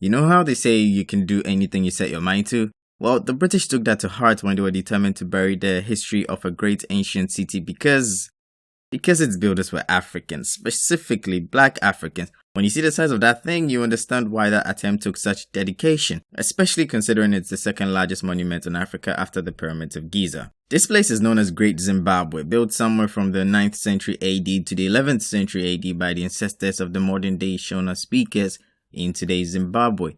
You know how they say you can do anything you set your mind to? Well, the British took that to heart when they were determined to bury the history of a great ancient city because its builders were Africans, specifically black Africans. When you see the size of that thing, you understand why that attempt took such dedication, especially considering it's the second largest monument in Africa after the pyramids of Giza. This place is known as Great Zimbabwe, built somewhere from the 9th century AD to the 11th century AD by the ancestors of the modern day Shona speakers in today's Zimbabwe.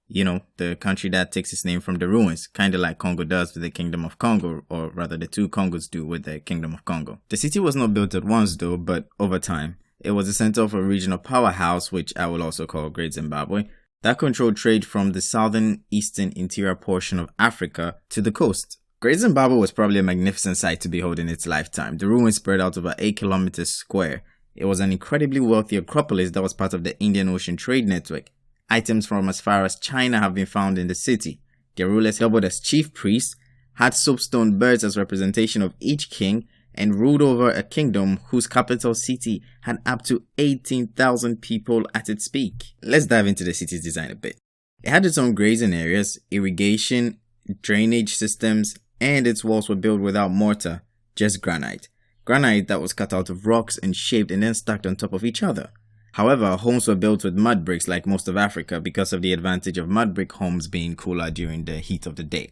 You know, the country that takes its name from the ruins, kind of like Congo does with the Kingdom of Congo, or rather the two Congos do with the Kingdom of Congo. The city was not built at once though, but over time. It was the center of a regional powerhouse, which I will also call Great Zimbabwe, that controlled trade from the southern eastern interior portion of Africa to the coast. Great Zimbabwe was probably a magnificent sight to behold in its lifetime. The ruins spread out over 8 kilometers square. It was an incredibly wealthy acropolis that was part of the Indian Ocean trade network. Items from as far as China have been found in the city. Their rulers doubled as chief priests, had soapstone birds as representation of each king, and ruled over a kingdom whose capital city had up to 18,000 people at its peak. Let's dive into the city's design a bit. It had its own grazing areas, irrigation, drainage systems, and its walls were built without mortar, just granite. Granite that was cut out of rocks and shaped and then stacked on top of each other. However, homes were built with mud bricks like most of Africa because of the advantage of mud brick homes being cooler during the heat of the day.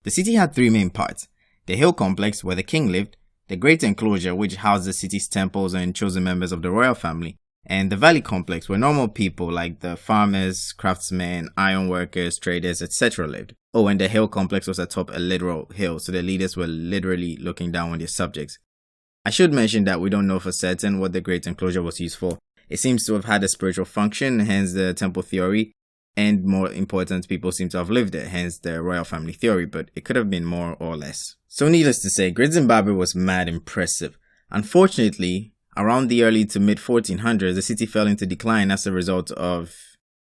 The city had 3 main parts: the hill complex where the king lived, the great enclosure which housed the city's temples and chosen members of the royal family, and the valley complex where normal people like the farmers, craftsmen, iron workers, traders, etc. lived. Oh, and the hill complex was atop a literal hill, so the leaders were literally looking down on their subjects. I should mention that we don't know for certain what the great enclosure was used for. It seems to have had a spiritual function, hence the temple theory, and more important, people seem to have lived there, hence the royal family theory, but it could have been more or less. So needless to say, Great Zimbabwe was mad impressive. Unfortunately, around the early to mid 1400s, the city fell into decline as a result of,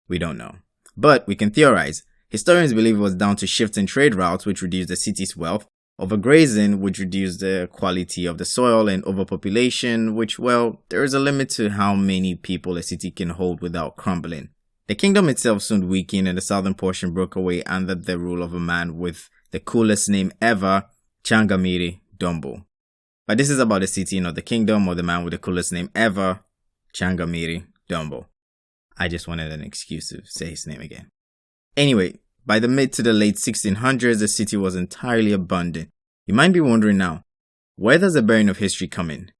we don't know. But we can theorize. Historians believe it was down to shifts in trade routes which reduced the city's wealth, overgrazing which reduced the quality of the soil, and overpopulation which, well, there is a limit to how many people a city can hold without crumbling. The kingdom itself soon weakened and the southern portion broke away under the rule of a man with the coolest name ever, Changamire Dombo. But this is about the city, not the kingdom or the man with the coolest name ever, Changamire Dombo. I just wanted an excuse to say his name again. Anyway, by the mid to the late 1600s, the city was entirely abandoned. You might be wondering now, where does the bearing of history come in?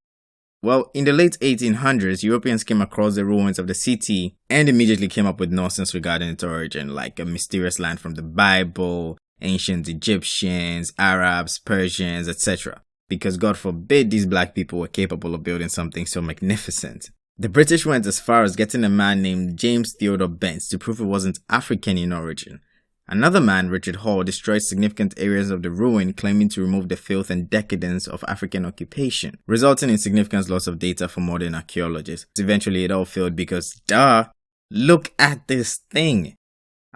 Well, in the late 1800s, Europeans came across the ruins of the city and immediately came up with nonsense regarding its origin, like a mysterious land from the Bible, ancient Egyptians, Arabs, Persians, etc. Because God forbid these black people were capable of building something so magnificent. The British went as far as getting a man named James Theodore Bent to prove it wasn't African in origin. Another man, Richard Hall, destroyed significant areas of the ruin, claiming to remove the filth and decadence of African occupation, resulting in significant loss of data for modern archaeologists. Eventually, it all failed because, look at this thing!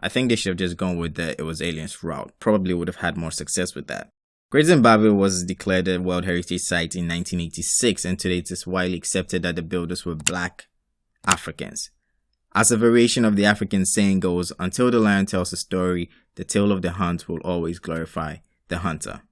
I think they should have just gone with the it was aliens route. Probably would have had more success with that. Great Zimbabwe was declared a World Heritage Site in 1986, and today it is widely accepted that the builders were black Africans. As a variation of the African saying goes, until the lion tells a story, the tale of the hunt will always glorify the hunter.